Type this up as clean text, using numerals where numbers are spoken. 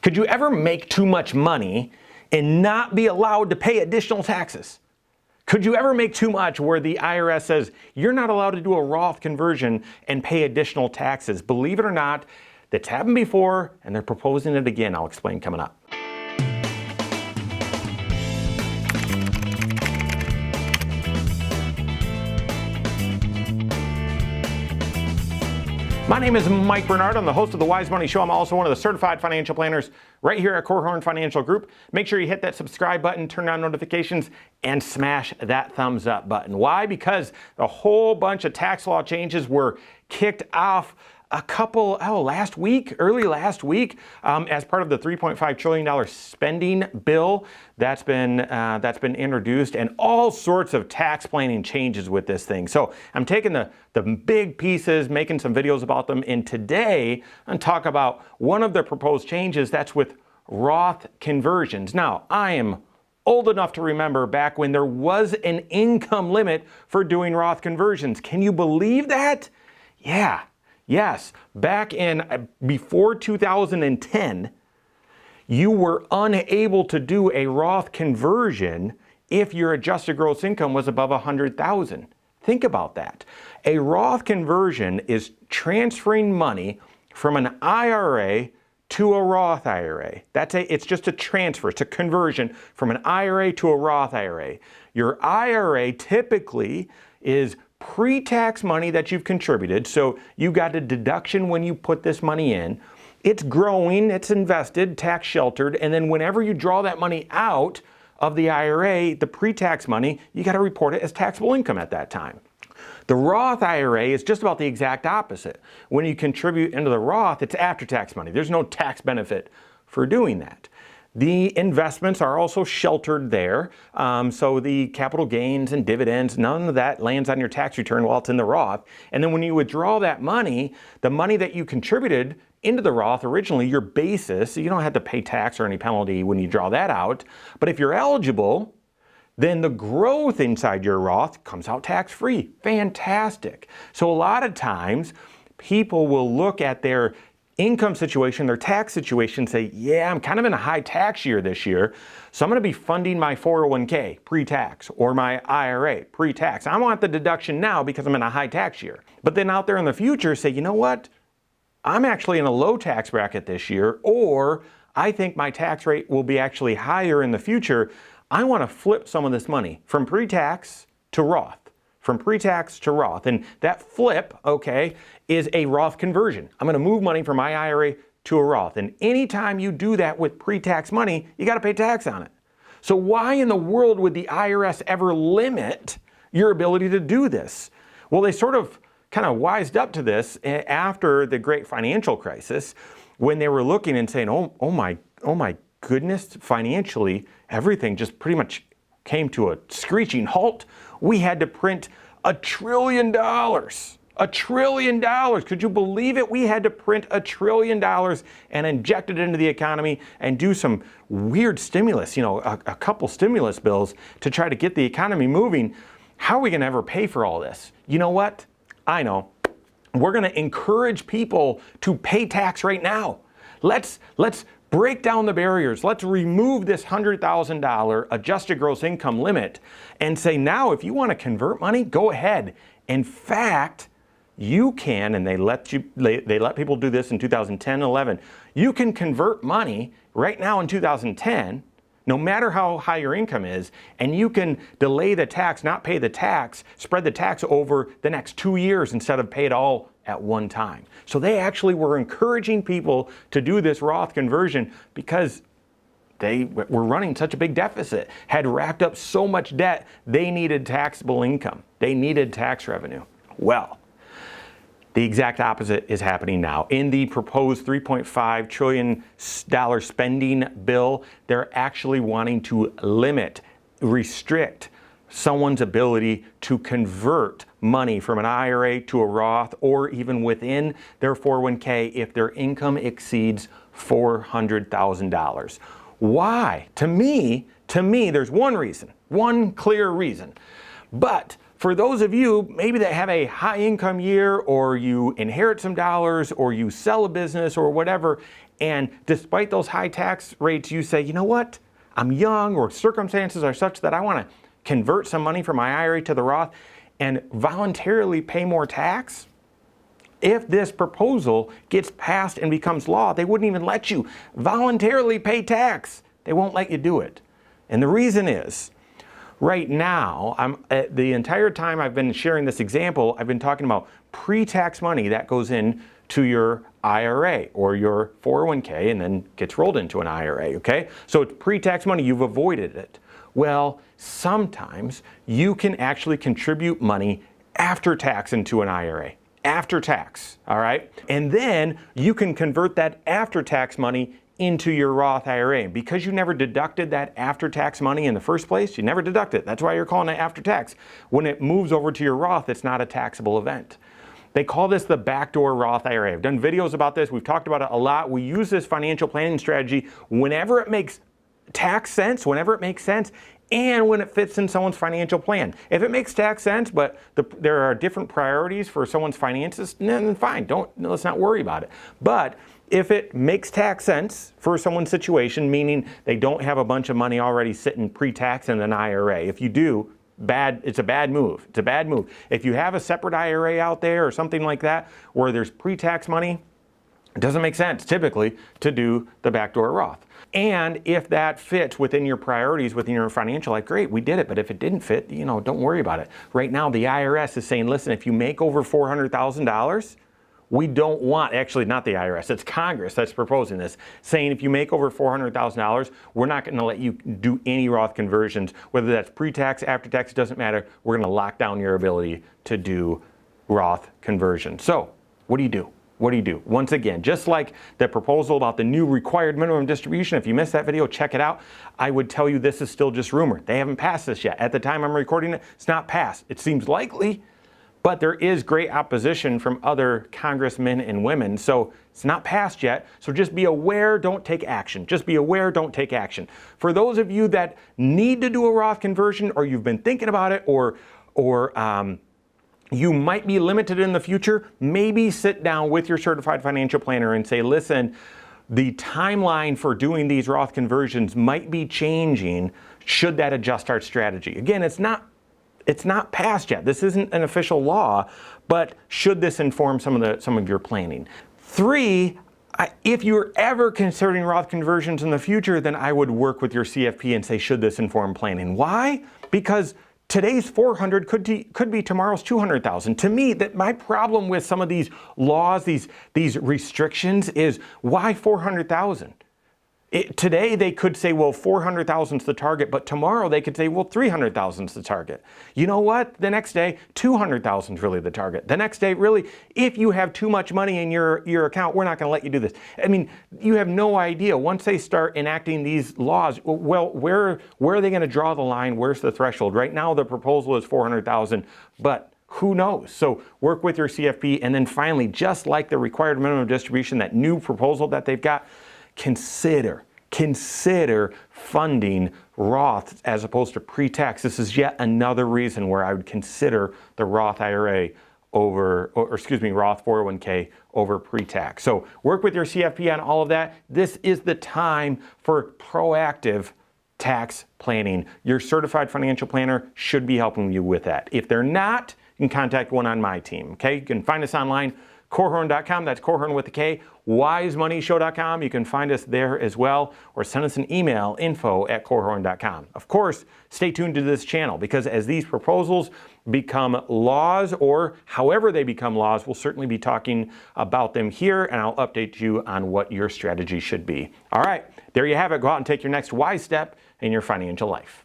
Could you ever make too much money and not be allowed to pay additional taxes? Could you ever make too much where the IRS says you're not allowed to do a Roth conversion and pay additional taxes? Believe it or not, that's happened before and they're proposing it again. I'll explain coming up. My name is Mike Bernard. I'm the host of the Wise Money Show. I'm also one of the certified financial planners right here at Korhorn Financial Group. Make sure you hit that subscribe button, turn on notifications, and smash that thumbs up button. Why? Because a whole bunch of tax law changes were kicked off early last week, as part of the $3.5 trillion spending bill that's been introduced, and all sorts of tax planning changes with this thing. So I'm taking the big pieces, making some videos about them, and today I'm talk about one of the proposed changes that's with Roth conversions. Now, I am old enough to remember back when there was an income limit for doing Roth conversions. Can you believe that? Yeah. Yes, back in before 2010, you were unable to do a Roth conversion if your adjusted gross income was above $100,000. Think about that. A Roth conversion is transferring money from an IRA to a Roth IRA. It's just a transfer. It's a conversion from an IRA to a Roth IRA. Your IRA typically is pre-tax money that you've contributed, so you got a deduction when you put this money in. It's growing, it's invested, tax sheltered, and then whenever you draw that money out of the IRA, the pre-tax money, you got to report it as taxable income at that time. The Roth IRA is just about the exact opposite. When you contribute into the Roth, it's after-tax money. There's no tax benefit for doing that. The investments are also sheltered there, so the capital gains and dividends, none of that lands on your tax return while it's in the Roth. And then when you withdraw that money, the money that you contributed into the Roth originally, your basis, you don't have to pay tax or any penalty when you draw that out. But if you're eligible, then the growth inside your Roth comes out tax-free. Fantastic. So a lot of times, people will look at their income situation, their tax situation, say, yeah, I'm kind of in a high tax year this year, so I'm going to be funding my 401k pre-tax or my IRA pre-tax. I want the deduction now because I'm in a high tax year. But then out there in the future say, you know what? I'm actually in a low tax bracket this year, or I think my tax rate will be actually higher in the future. I want to flip some of this money from pre-tax to Roth. From pre-tax to Roth. And that flip, okay, is a Roth conversion. I'm going to move money from my IRA to a Roth. And anytime you do that with pre-tax money, you got to pay tax on it. So why in the world would the IRS ever limit your ability to do this? Well, they sort of kind of wised up to this after the great financial crisis, when they were looking and saying, oh my goodness, financially, everything just pretty much came to a screeching halt. We had to print $1 trillion. $1 trillion. Could you believe it? We had to print $1 trillion and inject it into the economy and do some weird stimulus, a couple stimulus bills to try to get the economy moving. How are we going to ever pay for all this? You know what? I know. We're going to encourage people to pay tax right now. Let's break down the barriers. Let's remove this $100,000 adjusted gross income limit and say, now, if you want to convert money, go ahead. In fact, you can, and they let people do this in 2010, 11. You can convert money right now in 2010, no matter how high your income is, and you can delay the tax, not pay the tax, spread the tax over the next 2 years instead of pay it all at one time. So they actually were encouraging people to do this Roth conversion because they were running such a big deficit, had racked up so much debt, they needed taxable income. They needed tax revenue. Well, the exact opposite is happening now. In the proposed $3.5 trillion spending bill, they're actually wanting to limit, restrict someone's ability to convert money from an IRA to a Roth or even within their 401k if their income exceeds $400,000. Why? To me, there's one reason, one clear reason. But for those of you maybe that have a high income year, or you inherit some dollars, or you sell a business or whatever, And despite those high tax rates, you say, you know what? I'm young, or circumstances are such that I want to convert some money from my IRA to the Roth and voluntarily pay more tax. If this proposal gets passed and becomes law, they wouldn't even let you voluntarily pay tax. They won't let you do it. And the reason is, right now, the entire time I've been sharing this example, I've been talking about pre-tax money that goes in to your IRA or your 401k and then gets rolled into an IRA, okay? So it's pre-tax money, you've avoided it. Well, sometimes you can actually contribute money after tax into an IRA, after tax, all right? And then you can convert that after tax money into your Roth IRA. Because you never deducted that after-tax money in the first place, you never deducted it. That's why you're calling it after tax. When it moves over to your Roth, it's not a taxable event. They call this the Backdoor Roth IRA. I've done videos about this. We've talked about it a lot. We use this financial planning strategy whenever it makes tax sense, whenever it makes sense, and when it fits in someone's financial plan. If it makes tax sense, but there are different priorities for someone's finances, then fine. Let's not worry about it. But if it makes tax sense for someone's situation, meaning they don't have a bunch of money already sitting pre-tax in an IRA, if you do, it's a bad move. It's a bad move. If you have a separate IRA out there or something like that where there's pre-tax money, it doesn't make sense typically to do the backdoor Roth. And if that fits within your priorities, within your financial life, great, we did it. But if it didn't fit, don't worry about it. Right now, the IRS is saying, listen, if you make over $400,000, we don't want, actually not the IRS, it's Congress that's proposing this, saying if you make over $400,000, we're not going to let you do any Roth conversions, whether that's pre-tax, after-tax, it doesn't matter. We're going to lock down your ability to do Roth conversion. So what do you do? What do you do? Once again, just like the proposal about the new required minimum distribution, if you missed that video, check it out. I would tell you this is still just rumor. They haven't passed this yet. At the time I'm recording it, it's not passed. It seems likely, but there is great opposition from other congressmen and women, so it's not passed yet. So just be aware, don't take action. Just be aware, don't take action. For those of you that need to do a Roth conversion, or you've been thinking about it, or you might be limited in the future, maybe sit down with your certified financial planner and say, listen, the timeline for doing these Roth conversions might be changing. Should that adjust our strategy? Again, it's not passed yet. This isn't an official law, but should this inform some of your planning? 3, if you're ever considering Roth conversions in the future, then I would work with your CFP and say, should this inform planning? Why? Because today's 400 could be tomorrow's 200,000. To me, that my problem with some of these laws, these restrictions, is why 400,000? Today they could say, well, 400,000 is the target, but tomorrow they could say, well, 300,000 is the target. You know what? The next day, 200,000 is really the target. The next day, really, if you have too much money in your account, we're not going to let you do this. I mean, you have no idea. Once they start enacting these laws, well, where are they going to draw the line? Where's the threshold? Right now, the proposal is 400,000, but who knows? So work with your CFP. And then finally, just like the required minimum distribution, that new proposal that they've got, consider funding Roth as opposed to pre-tax. This is yet another reason where I would consider the Roth IRA Roth 401k over pre-tax. So work with your CFP on all of that. This is the time for proactive tax planning. Your certified financial planner should be helping you with that. If they're not, you can contact one on my team. Okay, you can find us online. Korhorn.com, that's Korhorn with a K, wisemoneyshow.com, you can find us there as well, or send us an email, info@korhorn.com. Of course, stay tuned to this channel, because as these proposals become laws, or however they become laws, we'll certainly be talking about them here, and I'll update you on what your strategy should be. All right, there you have it. Go out and take your next wise step in your financial life.